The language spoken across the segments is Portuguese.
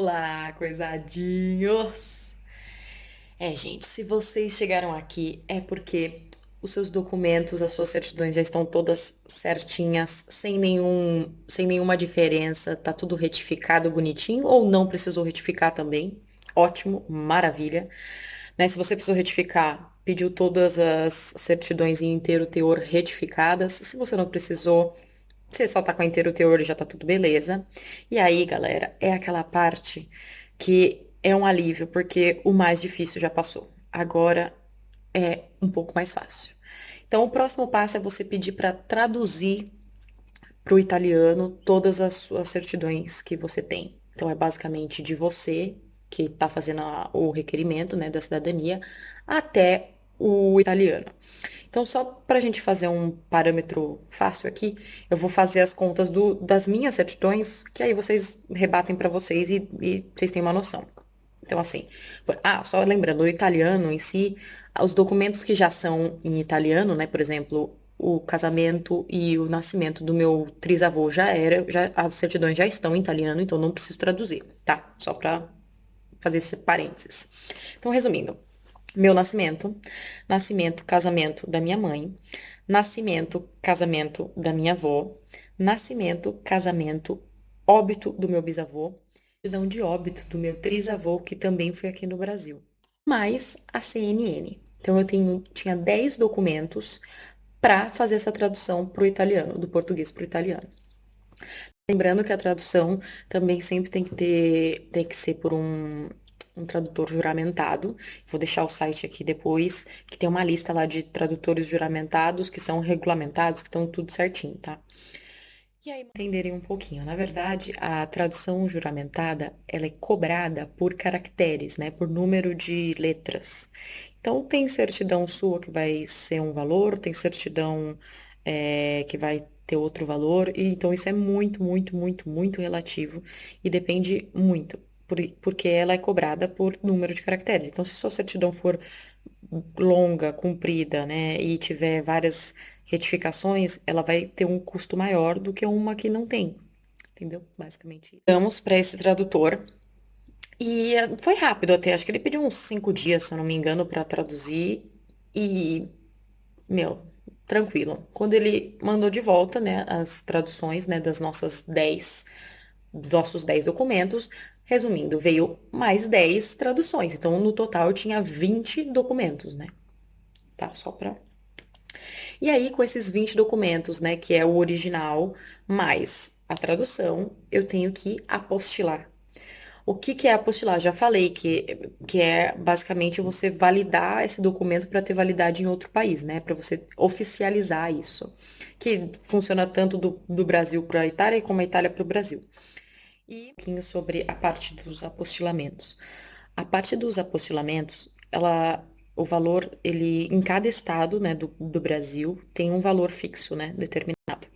Olá, coisadinhos! Gente, se vocês chegaram aqui é porque os seus documentos, as suas certidões já estão todas certinhas, sem nenhuma diferença, tá tudo retificado bonitinho ou não precisou retificar também? Ótimo, maravilha. Né, se você precisou retificar, pediu todas as certidões em inteiro teor retificadas. Se você não precisou, você só tá com a inteiro teor e já tá tudo beleza. E aí, galera, é aquela parte que é um alívio, porque o mais difícil já passou. Agora é um pouco mais fácil. Então, o próximo passo é você pedir para traduzir para o italiano todas as suas certidões que você tem. Então, é basicamente de você que está fazendo o requerimento, né, da cidadania, até o italiano. Então, só para a gente fazer um parâmetro fácil aqui, eu vou fazer as contas das minhas certidões, que aí vocês rebatem para vocês e vocês têm uma noção. Então, assim, só lembrando, o italiano em si, os documentos que já são em italiano, né, por exemplo, o casamento e o nascimento do meu trisavô as certidões já estão em italiano, então não preciso traduzir, tá? Só para fazer esse parênteses. Então, resumindo, meu nascimento, casamento da minha mãe, nascimento, casamento da minha avó, nascimento, casamento, óbito do meu bisavô, certidão de óbito do meu trisavô, que também foi aqui no Brasil, mais a CNN. Então tinha 10 documentos para fazer essa tradução para o italiano, do português para o italiano. Lembrando que a tradução também sempre tem que ser por um tradutor juramentado. Vou deixar o site aqui depois, que tem uma lista lá de tradutores juramentados que são regulamentados, que estão tudo certinho, tá? E aí, entenderem um pouquinho. Na verdade, a tradução juramentada, ela é cobrada por caracteres, né? Por número de letras. Então, tem certidão sua que vai ser um valor, tem certidão que vai ter outro valor, e então isso é muito, muito, muito, muito relativo e depende muito, porque ela é cobrada por número de caracteres. Então, se sua certidão for longa, comprida, né, e tiver várias retificações, ela vai ter um custo maior do que uma que não tem, entendeu? Basicamente isso. Vamos para esse tradutor. E foi rápido até, acho que ele pediu uns 5 dias, se eu não me engano, para traduzir. E, meu, tranquilo. Quando ele mandou de volta, né, as traduções, né, dos nossos 10 documentos, resumindo, veio mais 10 traduções. Então, no total, eu tinha 20 documentos, né? Tá, só pra. E aí, com esses 20 documentos, né, que é o original, mais a tradução, eu tenho que apostilar. O que que é apostilar? Já falei que é basicamente você validar esse documento para ter validade em outro país, né? Para você oficializar isso. Que funciona tanto do Brasil para a Itália como a Itália para o Brasil. E um pouquinho sobre a parte dos apostilamentos. A parte dos apostilamentos, o valor, ele, em cada estado, né, do Brasil, tem um valor fixo, né, determinado.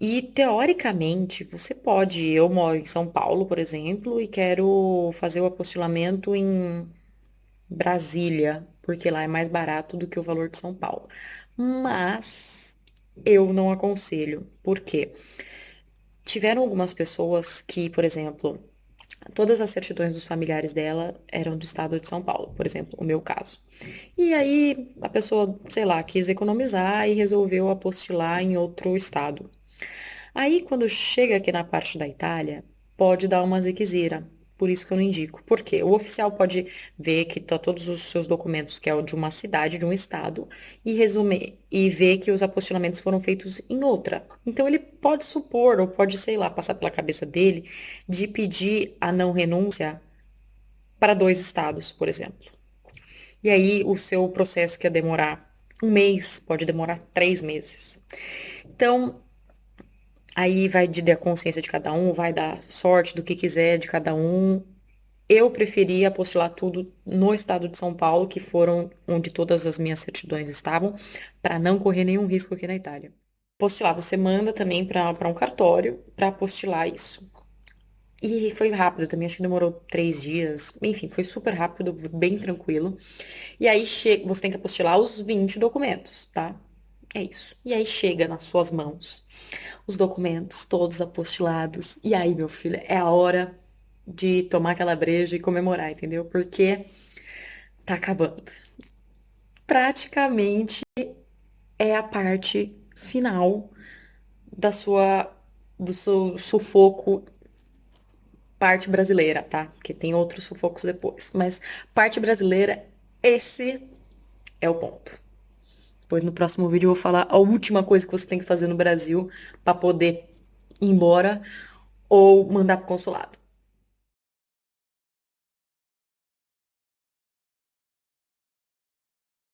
E, teoricamente, você pode. Eu moro em São Paulo, por exemplo, e quero fazer o apostilamento em Brasília, porque lá é mais barato do que o valor de São Paulo. Mas eu não aconselho. Por quê? Tiveram algumas pessoas que, por exemplo, todas as certidões dos familiares dela eram do estado de São Paulo, por exemplo, o meu caso. E aí a pessoa, sei lá, quis economizar e resolveu apostilar em outro estado. Aí, quando chega aqui na parte da Itália, pode dar uma ziquezira. Por isso que eu não indico. Por quê? O oficial pode ver que tá todos os seus documentos, que é o de uma cidade, de um estado, e resumir e ver que os apostilamentos foram feitos em outra. Então ele pode supor, ou pode, sei lá, passar pela cabeça dele de pedir a não renúncia para dois estados, por exemplo. E aí o seu processo que ia demorar 1 mês pode demorar 3 meses. Então, aí vai da consciência de cada um, vai da sorte, do que quiser de cada um. Eu preferi apostilar tudo no estado de São Paulo, que foram onde todas as minhas certidões estavam, para não correr nenhum risco aqui na Itália. Apostilar, você manda também para um cartório para apostilar isso. E foi rápido também, acho que demorou 3 dias. Enfim, foi super rápido, bem tranquilo. E aí você tem que apostilar os 20 documentos, tá? É isso. E aí chega nas suas mãos os documentos todos apostilados. E aí, meu filho, é a hora. de tomar aquela breja e comemorar, entendeu? Porque tá acabando. Praticamente é a parte final da sua do seu sufoco, parte brasileira, tá? Porque tem outros sufocos depois, mas parte brasileira, esse é o ponto. Pois no próximo vídeo eu vou falar a última coisa que você tem que fazer no Brasil para poder ir embora ou mandar pro consulado.